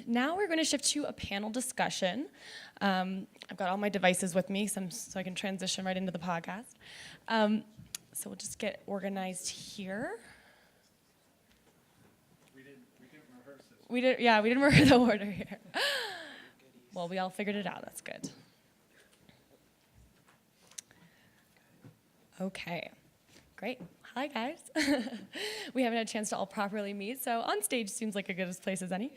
Now we're going to shift to a panel discussion. I've got all my devices with me so I can transition right into the podcast. So we'll just get organized here. We didn't rehearse this. We didn't rehearse the order here. Well, we all figured it out. That's good. Okay, great. Hi, guys. We haven't had a chance to all properly meet, so on stage seems like a good place as any.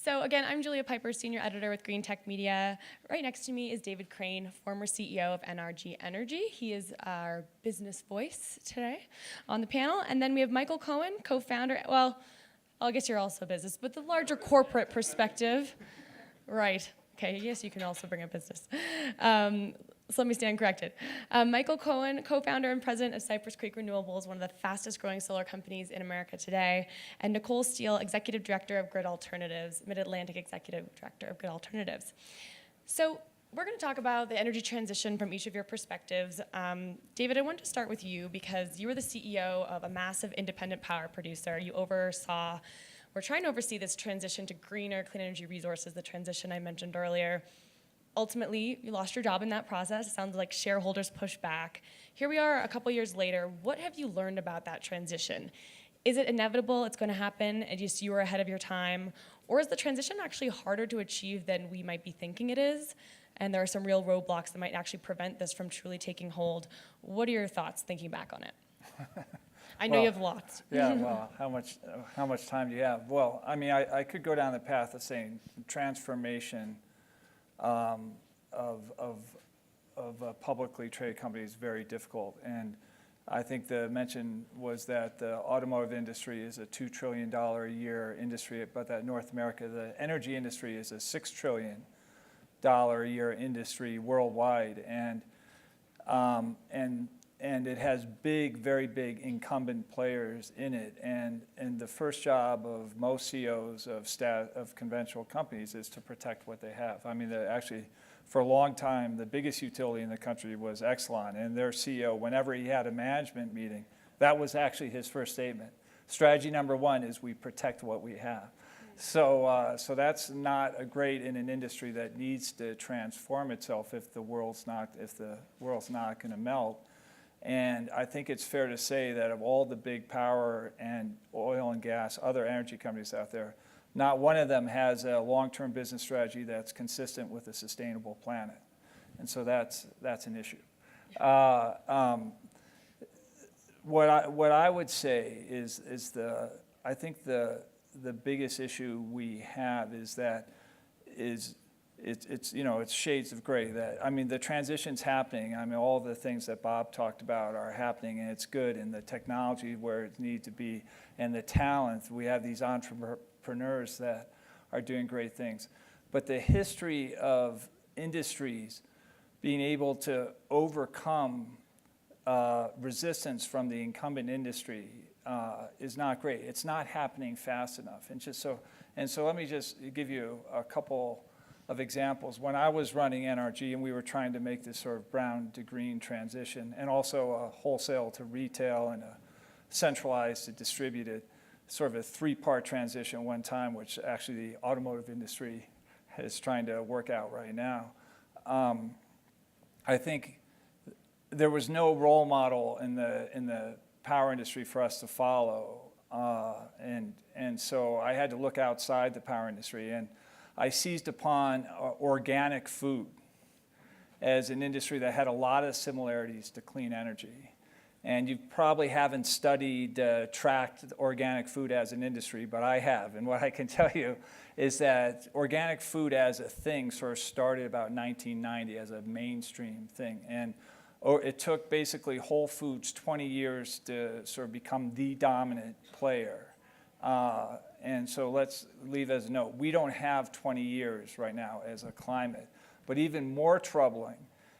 So again, I'm Julia Piper, Senior Editor with Green Tech Media. Right next to me is David Crane, former CEO of NRG Energy. He is our business voice today on the panel. And then we have Michael Cohen, co-founder, well, I guess you're also business, but the larger corporate perspective. Right, okay, yes, you can also bring up business. So let me stand corrected. Michael Cohen, co-founder and president of Cypress Creek Renewables, one of the fastest growing solar companies in America today, and Nicole Steele, executive director of Grid Alternatives, Mid-Atlantic executive director of Grid Alternatives. So we're going to talk about the energy transition from each of your perspectives. David, I want to start with you because you were the CEO of a massive independent power producer. We're trying to oversee this transition to greener, clean energy resources, the transition I mentioned earlier. Ultimately, you lost your job in that process. It sounds like shareholders pushed back. Here we are a couple years later. What have you learned about that transition? Is it inevitable it's going to happen and just you were ahead of your time? Or is the transition actually harder to achieve than we might be thinking it is? And there are some real roadblocks that might actually prevent this from truly taking hold. What are your thoughts thinking back on it? I know you have lots. Yeah, well, how much time do you have? Well, I mean, I could go down the path of saying transformation of a publicly traded company is very difficult. And I think the mention was that the automotive industry is a $2 trillion a year industry, but that North America, the energy industry is a $6 trillion a year industry worldwide. And it has very big incumbent players in it. And the first job of most CEOs of conventional companies is to protect what they have. I mean, actually, for a long time, the biggest utility in the country was Exelon, and their CEO, whenever he had a management meeting, that was actually his first statement. Strategy number one is we protect what we have. So that's not a great in an industry that needs to transform itself if the world's not going to melt. And I think it's fair to say that of all the big power and oil and gas, other energy companies out there, not one of them has a long-term business strategy that's consistent with a sustainable planet. And so that's an issue. What I would say is I think the biggest issue we have is that it's shades of gray. That, I mean, the transition's happening. I mean, all the things that Bob talked about are happening, and it's good. And the technology where it needs to be, and the talent. We have these entrepreneurs that are doing great things. But the history of industries being able to overcome resistance from the incumbent industry is not great. It's not happening fast enough. And so let me just give you a couple of examples. When I was running NRG and we were trying to make this sort of brown to green transition, and also a wholesale to retail and a centralized to distributed, sort of a three-part transition one time, which actually the automotive industry is trying to work out right now. I think there was no role model in the power industry for us to follow, and so I had to look outside the power industry, and I seized upon organic food as an industry that had a lot of similarities to clean energy. And you probably haven't tracked organic food as an industry, but I have. And what I can tell you is that organic food as a thing sort of started about 1990 as a mainstream thing. And it took basically Whole Foods 20 years to sort of become the dominant player. And so let's leave as a note. We don't have 20 years right now as a climate. But even more troubling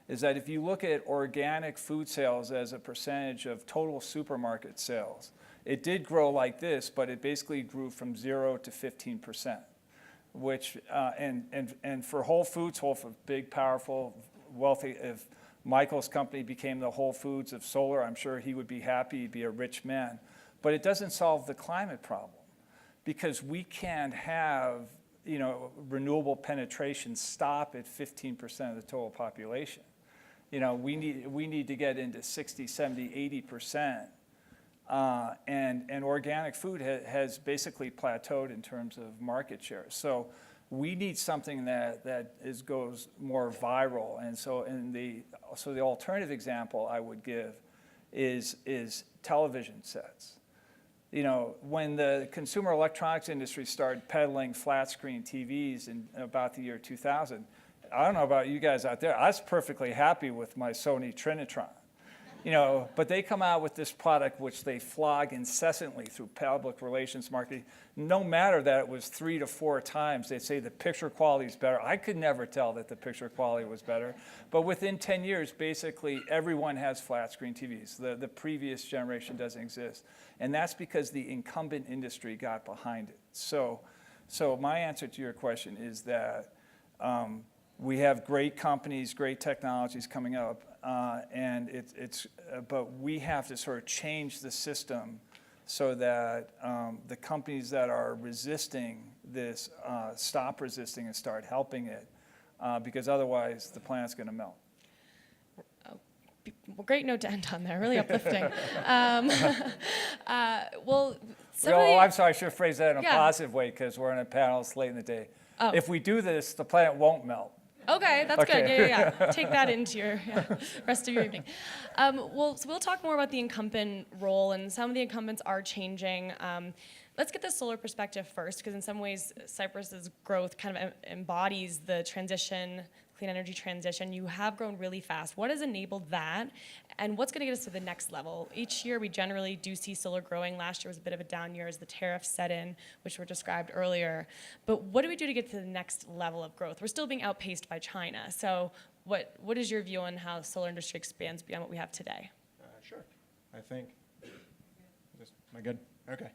is that if you look at organic food sales as a percentage of total supermarket sales, it did grow like this, but it basically grew from 0 to 15%, which, and for Whole Foods, big, powerful, wealthy, if Michael's company became the Whole Foods of solar, I'm sure he would be happy, he'd be a rich man. But it doesn't solve the climate problem. because we can't have, renewable penetration stop at 15% of the total population. We need to get into 60, 70, 80%. And organic food has basically plateaued in terms of market share. So we need something that goes more viral. And so the alternative example I would give is television sets. When the consumer electronics industry started peddling flat screen TVs in about the year 2000, I don't know about you guys out there, I was perfectly happy with my Sony Trinitron. But they come out with this product which they flog incessantly through public relations marketing. No matter that it was 3 to 4 times, they say the picture quality is better. I could never tell that the picture quality was better. But within 10 years, basically everyone has flat screen TVs. The previous generation doesn't exist. And that's because the incumbent industry got behind it. So my answer to your question is that we have great companies, great technologies coming up. But we have to sort of change the system so that the companies that are resisting this stop resisting and start helping it, because otherwise the planet's going to melt. Well, great note to end on there. Really uplifting. I'm sorry, I should have phrased that in a positive way because we're on a panel, it's late in the day. Oh. If we do this, the planet won't melt. Okay, that's good. Yeah. Take that into your rest of your evening. So we'll talk more about the incumbent role, and some of the incumbents are changing. Let's get the solar perspective first, because in some ways, Cyprus's growth kind of embodies the transition, clean energy transition. You have grown really fast. What has enabled that, and what's going to get us to the next level? Each year, we generally do see solar growing. Last year was a bit of a down year as the tariffs set in, which were described earlier. But what do we do to get to the next level of growth? We're still being outpaced by China. So what is your view on how the solar industry expands beyond what we have today? Sure. I think, am I good? Okay.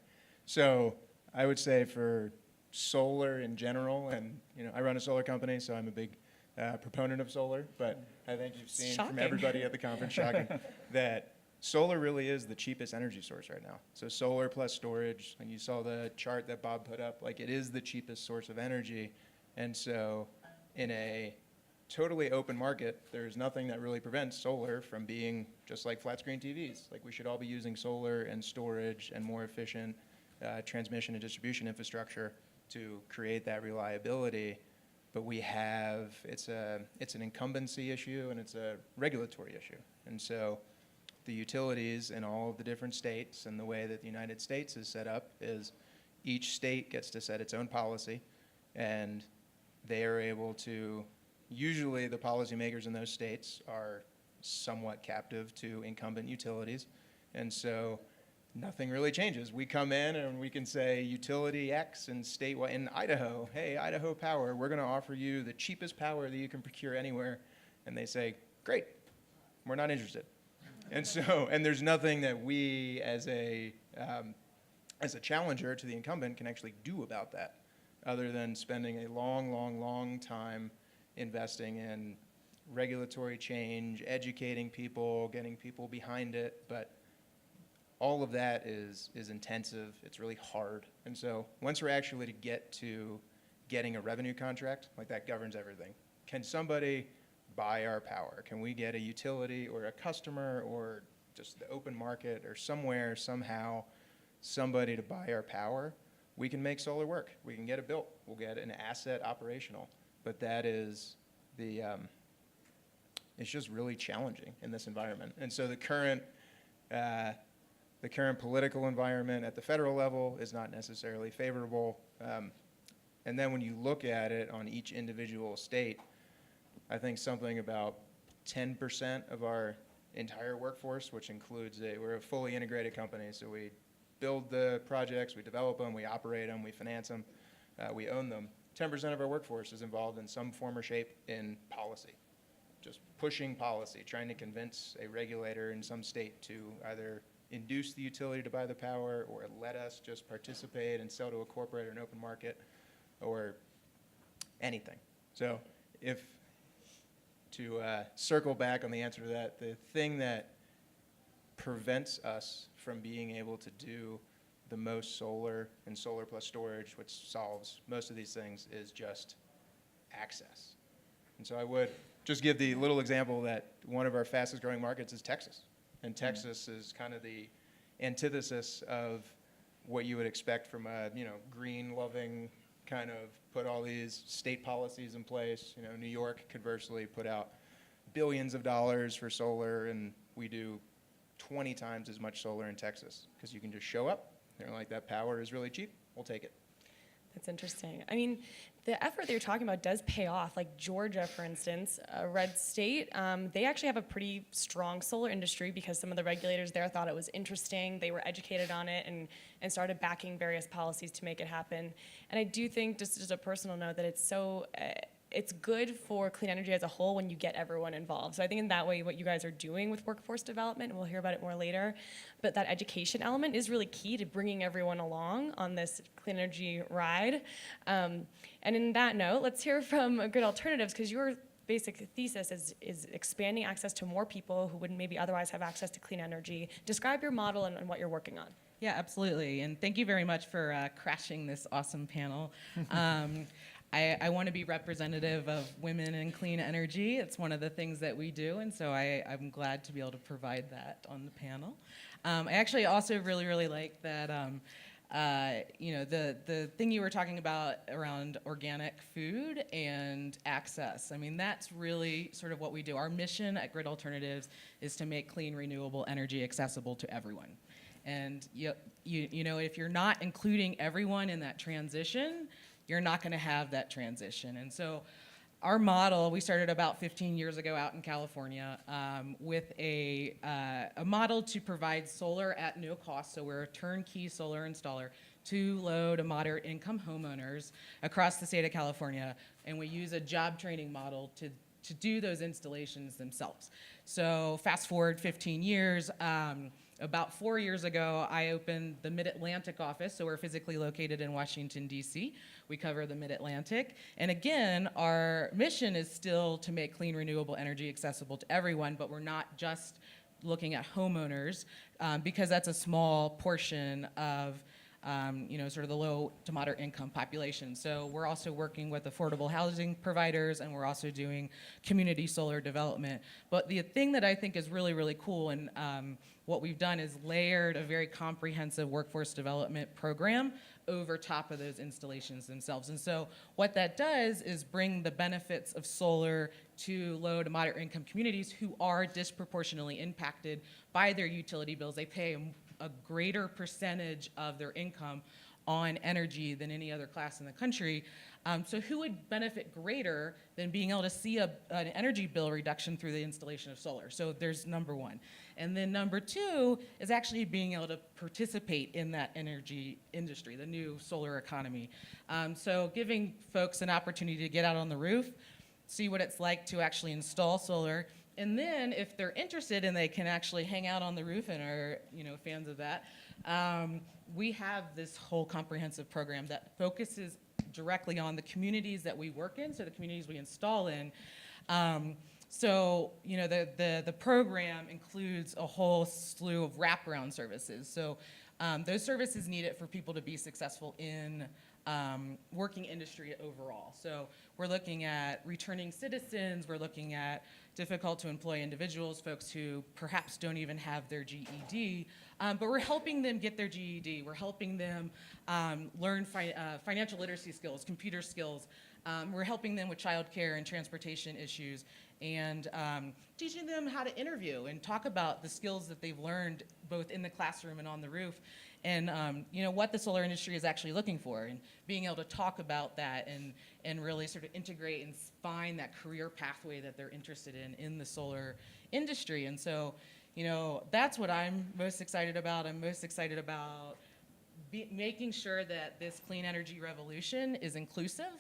So I would say for solar in general, and I run a solar company, so I'm a big proponent of solar, but I think you've seen from everybody at the conference, shocking, that solar really is the cheapest energy source right now. So solar plus storage, and you saw the chart that Bob put up, like it is the cheapest source of energy. And so in a totally open market, there's nothing that really prevents solar from being just like flat screen TVs. Like we should all be using solar and storage and more efficient transmission and distribution infrastructure to create that reliability. But we have, it's an incumbency issue and it's a regulatory issue. And so the utilities in all of the different states and the way that the United States is set up is each state gets to set its own policy, and they are able to, usually the policymakers in those states are somewhat captive to incumbent utilities. And so nothing really changes. We come in and we can say utility X and statewide in Idaho, hey, Idaho Power, we're going to offer you the cheapest power that you can procure anywhere. And they say, great, we're not interested. And so, and there's nothing that we as a challenger to the incumbent can actually do about that, other than spending a long time investing in regulatory change, educating people, getting people behind it. But all of that is intensive. It's really hard. And so once we're actually to get to getting a revenue contract, like that governs everything. Can somebody buy our power? Can we get a utility or a customer or just the open market or somewhere, somehow, somebody to buy our power? We can make solar work. We can get it built. We'll get an asset operational. But that is it's just really challenging in this environment. And so the current political environment at the federal level is not necessarily favorable. And then when you look at it on each individual state, I think something about 10% of our entire workforce, which includes we're a fully integrated company, so we build the projects, we develop them, we operate them, we finance them, we own them. 10% of our workforce is involved in some form or shape in policy, just pushing policy, trying to convince a regulator in some state to either induce the utility to buy the power or let us just participate and sell to a corporate or an open market or anything. So to circle back on the answer to that, the thing that prevents us from being able to do the most solar and solar plus storage, which solves most of these things, is just access. And so I would just give the little example that one of our fastest growing markets is Texas. And Texas is kind of the antithesis of what you would expect from a, green loving kind of put all these state policies in place. New York conversely put out billions of dollars for solar, and we do 20 times as much solar in Texas because you can just show up. They're like, that power is really cheap. We'll take it. That's interesting. I mean, the effort that you're talking about does pay off. Like Georgia, for instance, a red state, they actually have a pretty strong solar industry because some of the regulators there thought it was interesting. They were educated on it and started backing various policies to make it happen. And I do think, just as a personal note, that it's good for clean energy as a whole when you get everyone involved. So I think in that way, what you guys are doing with workforce development, and we'll hear about it more later, but that education element is really key to bringing everyone along on this clean energy ride. And in that note, let's hear from Good Alternatives, because your basic thesis is expanding access to more people who wouldn't maybe otherwise have access to clean energy. Describe your model and what you're working on. Yeah, absolutely. And thank you very much for crashing this awesome panel. I want to be representative of women in clean energy. It's one of the things that we do, and so I'm glad to be able to provide that on the panel. I actually also really like that, the thing you were talking about around organic food and access. I mean, that's really sort of what we do. Our mission at Grid Alternatives is to make clean, renewable energy accessible to everyone. And if you're not including everyone in that transition, you're not going to have that transition. And so our model, we started about 15 years ago out in California with a model to provide solar at no cost. So we're a turnkey solar installer to low to moderate income homeowners across the state of California. And we use a job training model to do those installations themselves. So fast forward 15 years, about 4 years ago, I opened the Mid-Atlantic office, so we're physically located in Washington, D.C. We cover the Mid-Atlantic. And again, our mission is still to make clean, renewable energy accessible to everyone, but we're not just looking at homeowners because that's a small portion of sort of the low to moderate income population. So we're also working with affordable housing providers, and we're also doing community solar development. But the thing that I think is really cool, and what we've done is layered a very comprehensive workforce development program over top of those installations themselves. And so what that does is bring the benefits of solar to low to moderate income communities who are disproportionately impacted by their utility bills. They pay a greater percentage of their income on energy than any other class in the country. So who would benefit greater than being able to see an energy bill reduction through the installation of solar? So there's number one. And then number two is actually being able to participate in that energy industry, the new solar economy. So giving folks an opportunity to get out on the roof, see what it's like to actually install solar, and then if they're interested and they can actually hang out on the roof and are fans of that, we have this whole comprehensive program that focuses directly on the communities that we work in, so the communities we install in. The program includes a whole slew of wraparound services. So those services needed for people to be successful in working industry overall. So we're looking at returning citizens, we're looking at difficult to employ individuals, folks who perhaps don't even have their GED, but we're helping them get their GED. We're helping them learn financial literacy skills, computer skills. We're helping them with childcare and transportation issues, and teaching them how to interview and talk about the skills that they've learned both in the classroom and on the roof, and what the solar industry is actually looking for, and being able to talk about that and really sort of integrate and find that career pathway that they're interested in the solar industry. And so, that's what I'm most excited about. I'm most excited about making sure that this clean energy revolution is inclusive.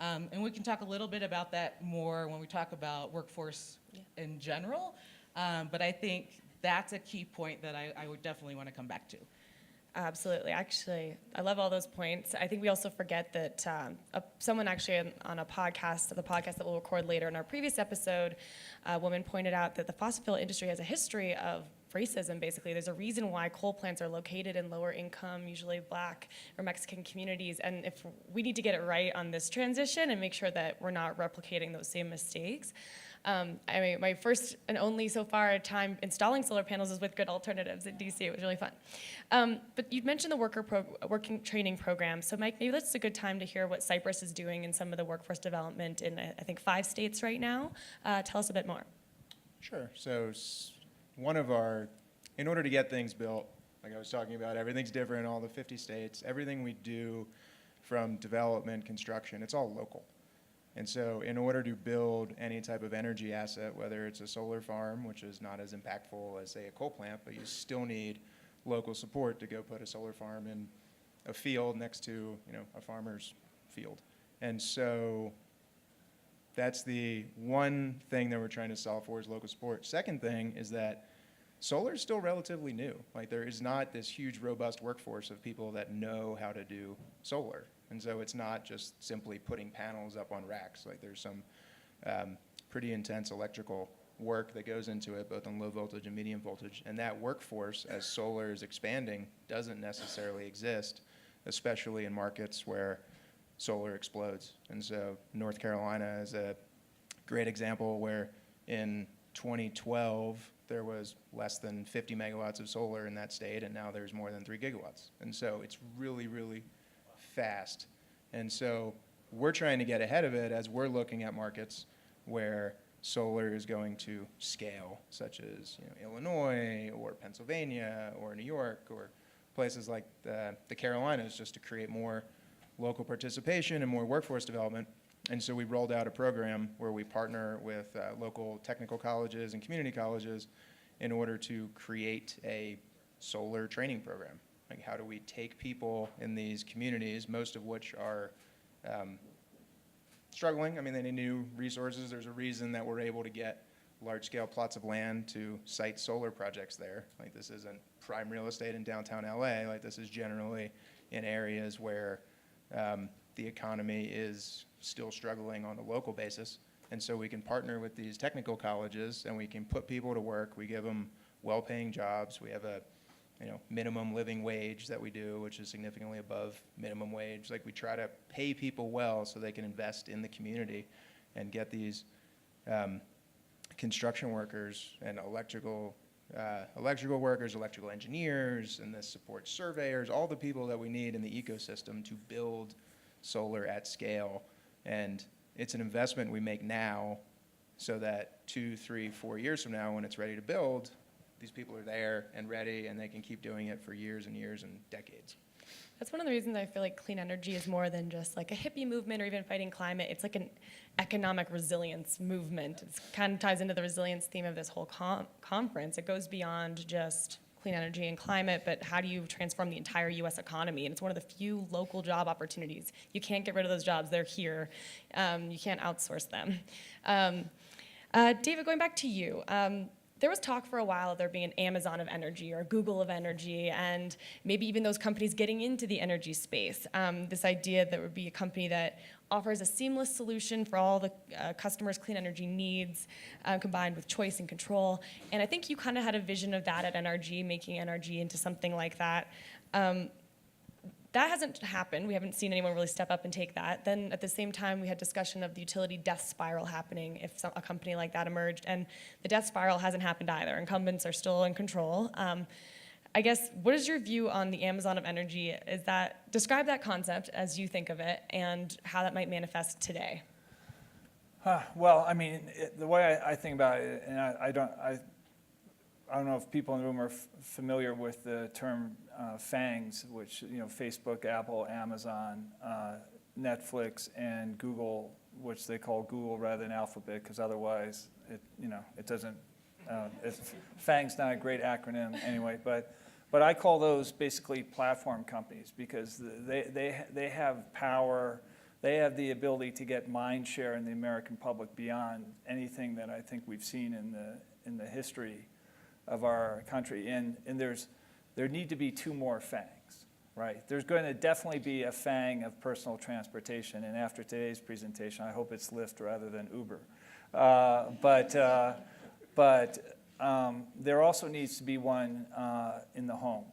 And we can talk a little bit about that more when we talk about workforce in general. But I think that's a key point that I would definitely want to come back to. Absolutely. Actually, I love all those points. I think we also forget that someone actually on the podcast that we'll record later in our previous episode, a woman pointed out that the fossil fuel industry has a history of racism, basically. There's a reason why coal plants are located in lower income, usually Black or Mexican communities. And if we need to get it right on this transition and make sure that we're not replicating those same mistakes. I mean, my first and only so far time installing solar panels is with Grid Alternatives at DC. It was really fun. But you mentioned the working training program. So Mike, maybe that's a good time to hear what Cypress is doing in some of the workforce development in, I think, 5 states right now. Tell us a bit more. Sure. So in order to get things built, like I was talking about, everything's different in all the 50 states. Everything we do from development, construction, it's all local. And so in order to build any type of energy asset, whether it's a solar farm, which is not as impactful as, say, a coal plant, but you still need local support to go put a solar farm in a field next to, a farmer's field. And so that's the one thing that we're trying to solve for is local support. Second thing is that solar is still relatively new. Like, there is not this huge, robust workforce of people that know how to do solar. And so it's not just simply putting panels up on racks. Like, there's some pretty intense electrical work that goes into it, both on low voltage and medium voltage. And that workforce, as solar is expanding, doesn't necessarily exist, especially in markets where solar explodes. And so North Carolina is a great example where in 2012, there was less than 50 megawatts of solar in that state, and now there's more than 3 gigawatts. And so it's really, really fast. And so we're trying to get ahead of it as we're looking at markets where solar is going to scale, such as Illinois or Pennsylvania or New York or places like the Carolinas, just to create more local participation and more workforce development. And so we rolled out a program where we partner with local technical colleges and community colleges in order to create a solar training program. Like, how do we take people in these communities, most of which are struggling? I mean, they need new resources. There's a reason that we're able to get large-scale plots of land to site solar projects there. Like, this isn't prime real estate in downtown LA. Like, this is generally in areas where the economy is still struggling on a local basis. And so we can partner with these technical colleges and we can put people to work. We give them well-paying jobs. We have a minimum living wage that we do, which is significantly above minimum wage. Like, we try to pay people well so they can invest in the community and get these construction workers and electrical workers, electrical engineers, and the support surveyors, all the people that we need in the ecosystem to build solar at scale. And it's an investment we make now so that 2, 3, 4 years from now, when it's ready to build, these people are there and ready, and they can keep doing it for years and years and decades. That's one of the reasons I feel like clean energy is more than just like a hippie movement or even fighting climate. It's like an economic resilience movement. It kind of ties into the resilience theme of this whole conference. It goes beyond just clean energy and climate, but how do you transform the entire U.S. economy? And it's one of the few local job opportunities. You can't get rid of those jobs. They're here. You can't outsource them. David, going back to you. There was talk for a while of there being an Amazon of energy or a Google of energy, and maybe even those companies getting into the energy space. This idea that there would be a company that offers a seamless solution for all the customers' clean energy needs, combined with choice and control. And I think you kind of had a vision of that at NRG, making NRG into something like that. That hasn't happened. We haven't seen anyone really step up and take that. Then at the same time, we had discussion of the utility death spiral happening if a company like that emerged. And the death spiral hasn't happened either. Incumbents are still in control. I guess, what is your view on the Amazon of energy? Describe that concept as you think of it and how that might manifest today. Well, I mean, the way I think about it, and I don't know if people in the room are familiar with the term FANGs, which, Facebook, Apple, Amazon, Netflix, and Google, which they call Google rather than Alphabet, because otherwise it doesn't, FANG's not a great acronym anyway, but I call those basically platform companies because they have power, they have the ability to get mind share in the American public beyond anything that I think we've seen in the history of our country, and there need to be 2 more FANGs, right? There's going to definitely be a FANG of personal transportation, and after today's presentation, I hope it's Lyft rather than Uber. But there also needs to be one in the home.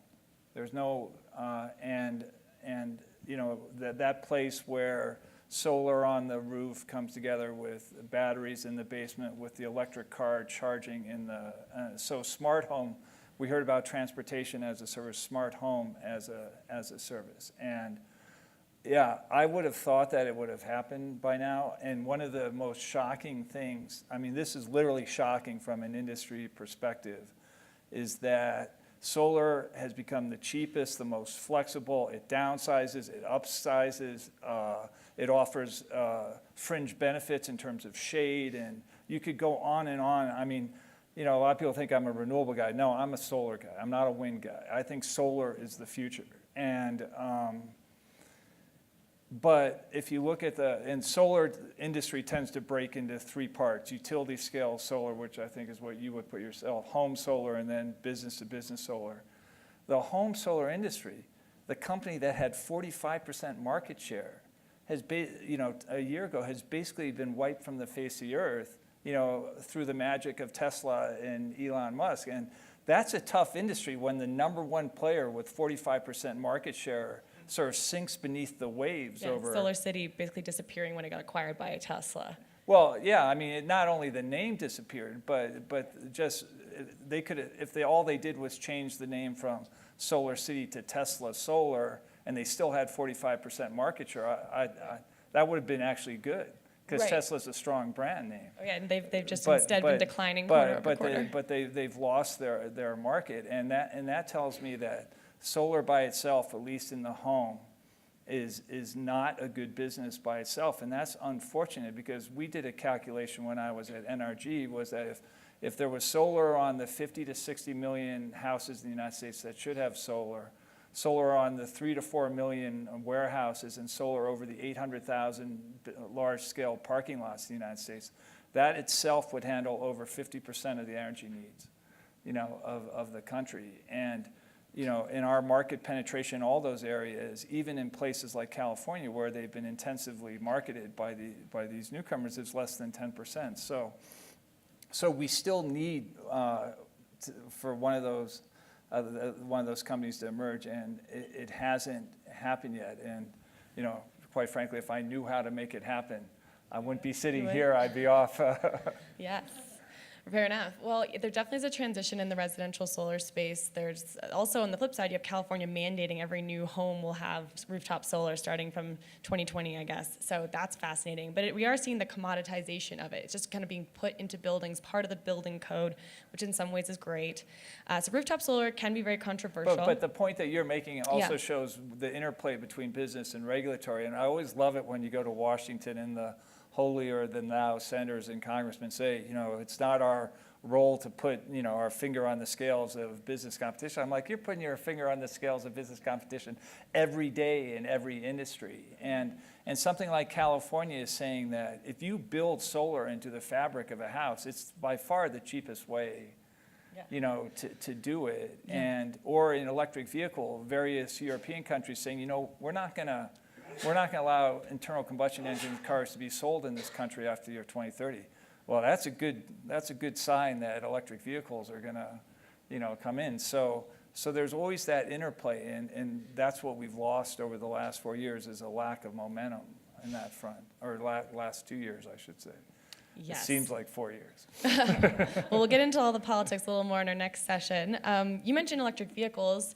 There's no, and that place where solar on the roof comes together with batteries in the basement with the electric car charging in the, so smart home, we heard about transportation as a service, smart home as a service. And yeah, I would have thought that it would have happened by now. And one of the most shocking things, I mean, this is literally shocking from an industry perspective, is that solar has become the cheapest, the most flexible. It downsizes, it upsizes, it offers fringe benefits in terms of shade, and you could go on and on. I mean, a lot of people think I'm a renewable guy. No, I'm a solar guy. I'm not a wind guy. I think solar is the future. And but if you look at and solar industry tends to break into three parts: utility scale solar, which I think is what you would put yourself, home solar, and then business to business solar. The home solar industry, the company that had 45% market share, has a year ago has basically been wiped from the face of the earth, through the magic of Tesla and Elon Musk. And that's a tough industry when the number one player with 45% market share sort of sinks beneath the waves over. Solar City basically disappearing when it got acquired by Tesla. Well, yeah, I mean, not only the name disappeared, but just they could, if all they did was change the name from Solar City to Tesla Solar, and they still had 45% market share, that would have been actually good, because Right. Tesla's a strong brand name. Oh, yeah, and they've just But- instead but- been declining quarter over But quarter. they've lost their market, and that tells me that solar by itself, at least in the home, is not a good business by itself. And that's unfortunate, because we did a calculation when I was at NRG, was that if there was solar on the 50 to 60 million houses in the United States that should have solar on the 3 to 4 million warehouses, and solar over the 800,000 large-scale parking lots in the United States, that itself would handle over 50% of the energy needs, of the country. And in our market penetration in all those areas, even in places like California, where they've been intensively marketed by these newcomers, it's less than 10%. So we still need for one of those companies to emerge, and it hasn't happened yet. And quite frankly, if I knew how to make it happen, I wouldn't be sitting here. I'd be off. Yes. Fair enough. Well, there definitely is a transition in the residential solar space. There's also, on the flip side, you have California mandating every new home will have rooftop solar starting from 2020, I guess. So that's fascinating. But we are seeing the commoditization of it. It's just kind of being put into buildings, part of the building code, which in some ways is great. So rooftop solar can be very controversial. But the point that you're making also Yeah. shows the interplay between business and regulatory. And I always love it when you go to Washington and the holier-than-thou senators and congressmen say, it's not our role to put, our finger on the scales of business competition. I'm like, you're putting your finger on the scales of business competition every day in every industry. And something like California is saying that if you build solar into the fabric of a house, it's by far the cheapest way, to do it. Yeah. Or in electric vehicle, various European countries saying, we're not going to allow internal combustion engine cars to be sold in this country after the year 2030. Well, that's a good sign that electric vehicles are going to, come in. So there's always that interplay, and that's what we've lost over the last 4 years, is a lack of momentum in that front, or last 2 years, I should say. Yes. It seems like 4 years. Well, we'll get into all the politics a little more in our next session. You mentioned electric vehicles.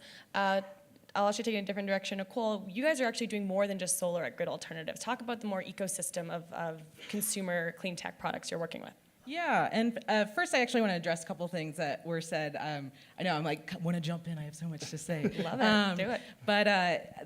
I'll actually take it in a different direction. Nicole, you guys are actually doing more than just solar at Grid Alternatives. Talk about the more ecosystem of consumer clean tech products you're working with. Yeah, and first I actually want to address a couple things that were said. I know I'm like, want to jump in, I have so much to say. Love it, do it. But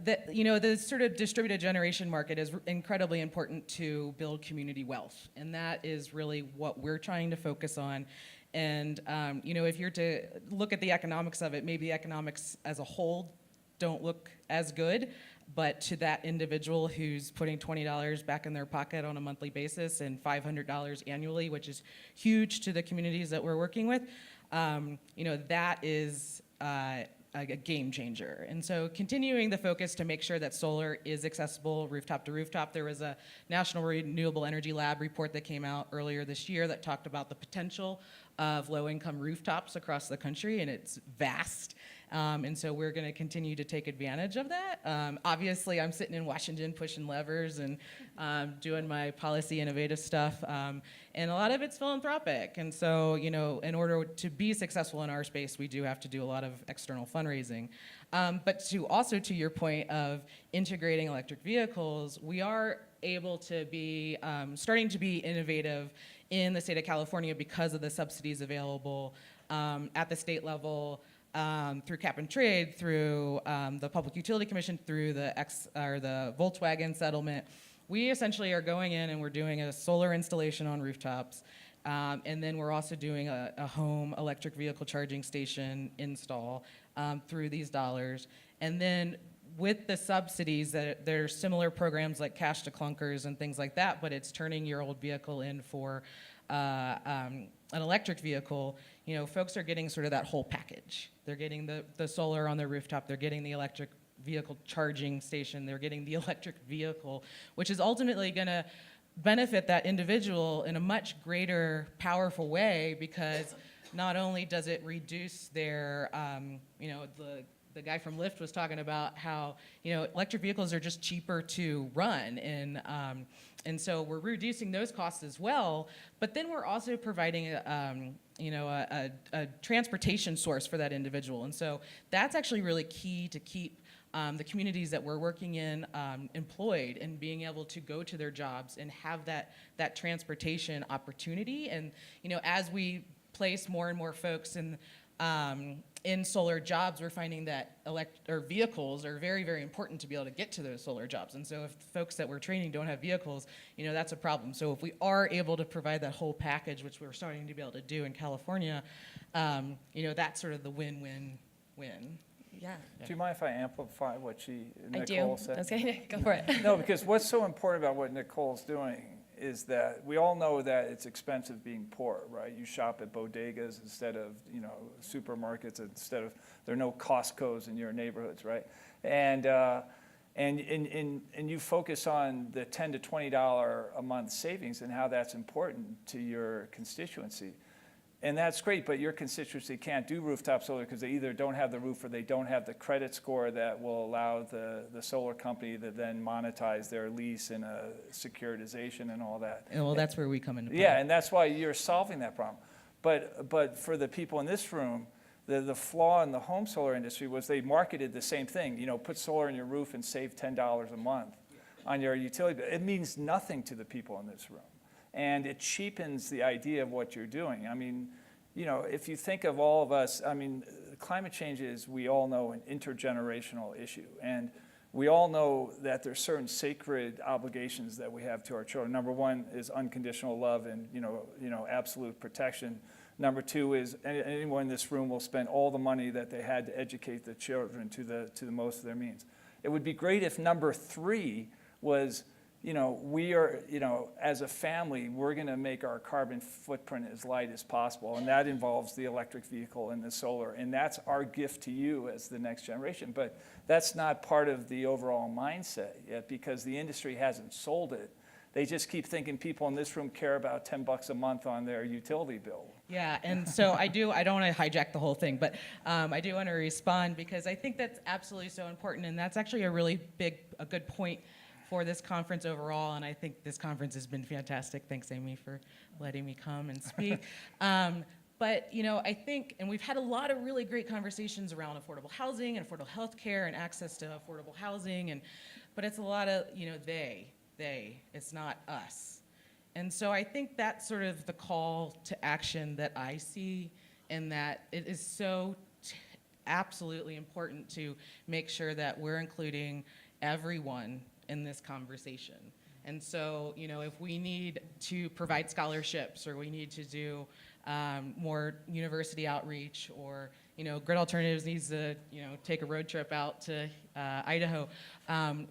the sort of distributed generation market is incredibly important to build community wealth, and that is really what we're trying to focus on. And if you're to look at the economics of it, maybe the economics as a whole don't look as good, but to that individual who's putting $20 back in their pocket on a monthly basis and $500 annually, which is huge to the communities that we're working with, that is a a game changer. And so continuing the focus to make sure that solar is accessible rooftop to rooftop. There was a National Renewable Energy Lab report that came out earlier this year that talked about the potential of low-income rooftops across the country, and it's vast. And so we're going to continue to take advantage of that. Obviously, I'm sitting in Washington pushing levers and doing my policy innovative stuff, and a lot of it's philanthropic. And so, you know, in order to be successful in our space, we do have to do a lot of external fundraising. But to your point of integrating electric vehicles, we are able to be starting to be innovative in the state of California because of the subsidies available at the state level. Through cap and trade, through the Public Utility Commission, through the Volkswagen settlement, we essentially are going in and we're doing a solar installation on rooftops, and then we're also doing a home electric vehicle charging station install through these dollars. And then with the subsidies, there are similar programs like cash to clunkers and things like that, but it's turning your old vehicle in for an electric vehicle. You know, folks are getting sort of that whole package. They're getting the solar on their rooftop, they're getting the electric vehicle charging station, they're getting the electric vehicle, which is ultimately going to benefit that individual in a much greater, powerful way, because not only does it reduce their, you know, the guy from Lyft was talking about how, you know, electric vehicles are just cheaper to run, and so we're reducing those costs as well. But then we're also providing, you know, a transportation source for that individual, and so that's actually really key to keep the communities that we're working in employed and being able to go to their jobs and have that transportation opportunity. And you know, as we place more and more folks in solar jobs, we're finding that vehicles are very, very important to be able to get to those solar jobs. And so if folks that we're training don't have vehicles, you know, that's a problem. So if we are able to provide that whole package, which we're starting to be able to do in California, you know, that's sort of the win-win-win. Yeah. Do you mind if I amplify what I Nicole do. said? Okay, go for it. No, because what's so important about what Nicole's doing is that we all know that it's expensive being poor, right? You shop at bodegas instead of, you know, supermarkets, there are no Costco's in your neighborhoods, right? And you focus on the $10 to $20 a month savings and how that's important to your constituency. And that's great, but your constituency can't do rooftop solar because they either don't have the roof or they don't have the credit score that will allow the solar company to then monetize their lease in a securitization and all that. And well, that's where we come into play. Yeah, and that's why you're solving that problem. But for the people in this room, the flaw in the home solar industry was they marketed the same thing. You know, put solar in your roof and save $10 a month on your utility bill. It means nothing to the people in this room. And it cheapens the idea of what you're doing. I mean, you know, if you think of all of us, I mean, climate change is, we all know, an intergenerational issue. And we all know that there's certain sacred obligations that we have to our children. Number one is unconditional love and, you know, absolute protection. Number two is anyone in this room will spend all the money that they had to educate the children to the most of their means. It would be great if number three was, you know, we are, you know, as a family, we're going to make our carbon footprint as light as possible, and that involves the electric vehicle and the solar, and that's our gift to you as the next generation. But that's not part of the overall mindset yet because the industry hasn't sold it. They just keep thinking people in this room care about $10 a month on their utility bill. Yeah, and so I don't want to hijack the whole thing, but I do want to respond because I think that's absolutely so important, and that's actually a good point for this conference overall, and I think this conference has been fantastic. Thanks, Amy, for letting me come and speak. But, you know, I think, and we've had a lot of really great conversations around affordable housing and affordable health care and access to affordable housing, but it's a lot of, you know, they, it's not us. And so I think that's sort of the call to action that I see, and that it is so absolutely important to make sure that we're including everyone in this conversation. And so, you know, if we need to provide scholarships or we need to do more university outreach, or, you know, Grid Alternatives needs to, you know, take a road trip out to Idaho,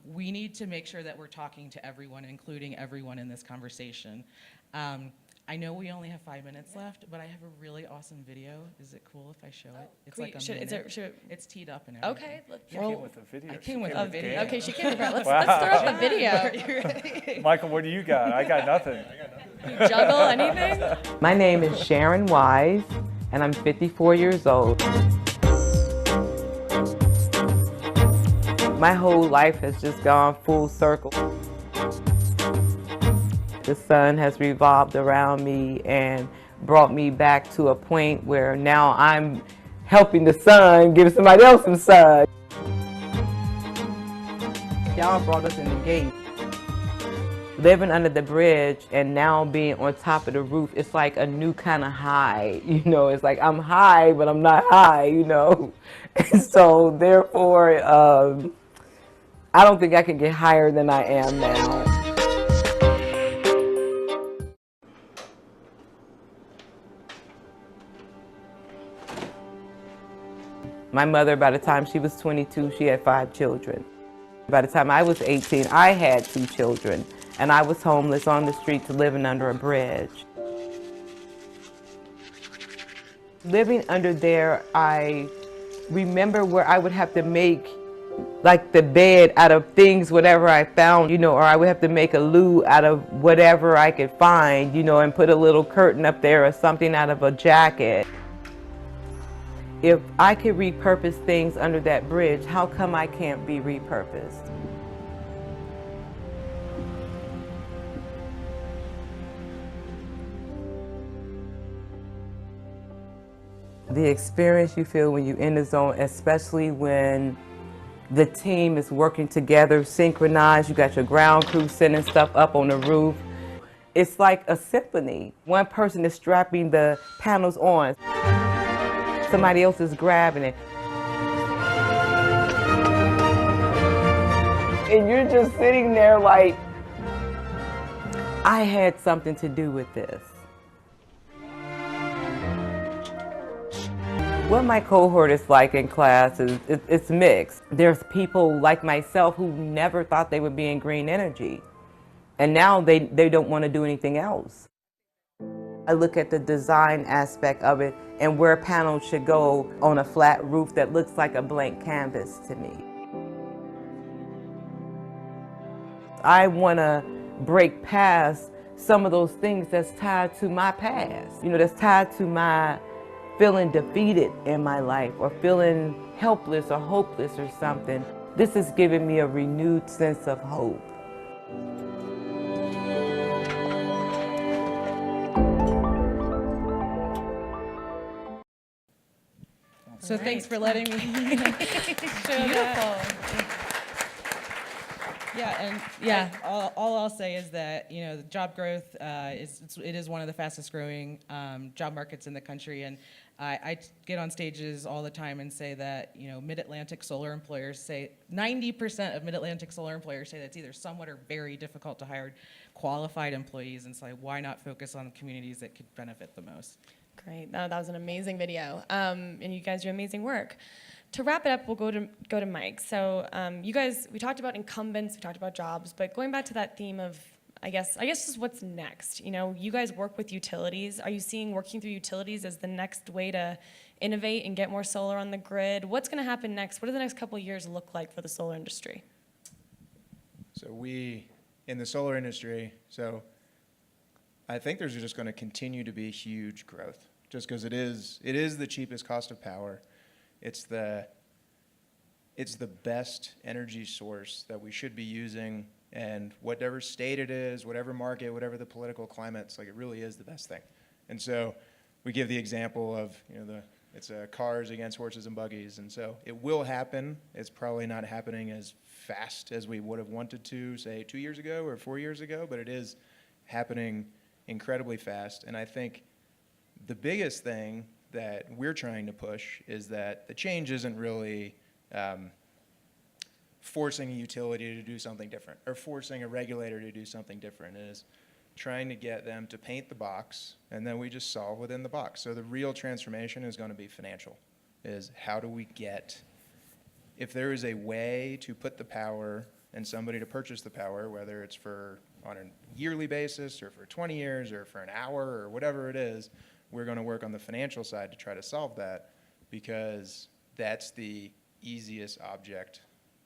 we need to make sure that we're talking to everyone, including everyone in this conversation. I know we only have 5 minutes left, but I have a really awesome video. Is it cool if I show it? It's Can like we- a should- is minute. there- It's teed up and everything. Okay, You came with a video. I She came with came a with video. game. okay, she can. Let's throw up a video. You ready? Michael, what do you got? I got nothing. You juggle anything? My name is Sharon Wise, and I'm 54 years old. My whole life has just gone full circle. The sun has revolved around me and brought me back to a point where now I'm helping the sun give somebody else some sun. Y'all brought us in the gate. Living under the bridge and now being on top of the roof, it's like a new kind of high, it's like I'm high, but I'm not high, And so therefore, I don't think I can get higher than I am now. My mother, by the time she was 22, she had 5 children. By the time I was 18, I had 2 children, and I was homeless on the streets living under a bridge. Living under there, I remember where I would have to make like the bed out of things, whatever I found, or I would have to make a loo out of whatever I could find, and put a little curtain up there or something out of a jacket. If I could repurpose things under that bridge, how come I can't be repurposed? The experience you feel when you're in the zone, especially when the team is working together, synchronized, you got your ground crew sending stuff up on the roof. It's like a symphony. One person is strapping the panels on. Somebody else is grabbing it. And you're just sitting there like, I had something to do with this. What my cohort is like in class is it's mixed. There's people like myself who never thought they would be in green energy. And now they don't want to do anything else. I look at the design aspect of it and where panels should go on a flat roof that looks like a blank canvas to me. I want to break past some of those things that's tied to my past, that's tied to my feeling defeated in my life or feeling helpless or hopeless or something. This has given me a renewed sense of hope. So thanks for letting me. Beautiful. Yeah, and Yeah. all I'll say is that the job growth is one of the fastest growing job markets in the country, and I get on stages all the time and say that Mid-Atlantic solar employers say 90% of Mid-Atlantic solar employers say that it's either somewhat or very difficult to hire qualified employees, and so why not focus on communities that could benefit the most? Great. That was an amazing video. And you guys do amazing work. To wrap it up, we'll go to Mike. So you guys, we talked about incumbents, we talked about jobs, but going back to that theme of, I guess just what's next. You guys work with utilities. Are you seeing working through utilities as the next way to innovate and get more solar on the grid? What's going to happen next? What do the next couple of years look like for the solar industry? So in the solar industry, I think there's just going to continue to be huge growth, just because it is the cheapest cost of power. It's the best energy source that we should be using, and whatever state it is, whatever market, whatever the political climate's, it really is the best thing. And so we give the example of it's cars against horses and buggies, and so it will happen. It's probably not happening as fast as we would have wanted to, say, 2 years ago or 4 years ago, but it is happening incredibly fast. And I think the biggest thing that we're trying to push is that the change isn't really forcing a utility to do something different or forcing a regulator to do something different. It is trying to get them to paint the box, and then we just solve within the box. So the real transformation is going to be financial, is how do we get, if there is a way to put the power and somebody to purchase the power, whether it's for on a yearly basis or for 20 years or for an hour or whatever it is, we're going to work on the financial side to try to solve that, because that's the easiest object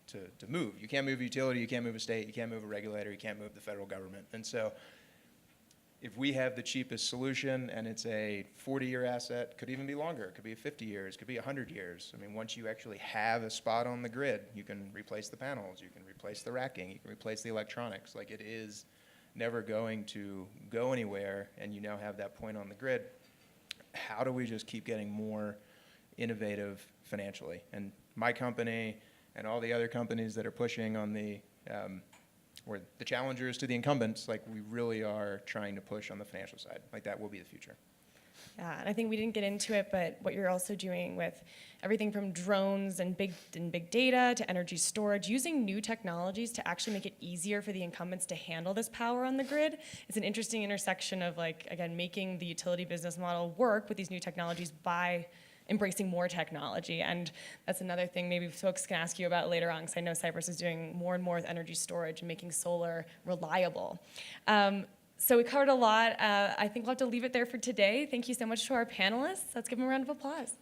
to move. You can't move a utility, you can't move a state, you can't move a regulator, you can't move the federal government. And so if we have the cheapest solution and it's a 40-year asset, could even be longer, it could be 50 years, it could be 100 years. I mean, once you actually have a spot on the grid, you can replace the panels, you can replace the racking, you can replace the electronics. Like, it is never going to go anywhere, and you now have that point on the grid. How do we just keep getting more innovative financially? And my company and all the other companies that are pushing on the or the challengers to the incumbents, like, we really are trying to push on the financial side. Like, that will be the future. Yeah, and I think we didn't get into it, but what you're also doing with everything from drones and big data to energy storage, using new technologies to actually make it easier for the incumbents to handle this power on the grid. It's an interesting intersection of, like, again, making the utility business model work with these new technologies by embracing more technology. And that's another thing maybe folks can ask you about later on, because I know Cyprus is doing more and more with energy storage and making solar reliable. So we covered a lot. I think we'll have to leave it there for today. Thank you so much to our panelists. Let's give them a round of applause.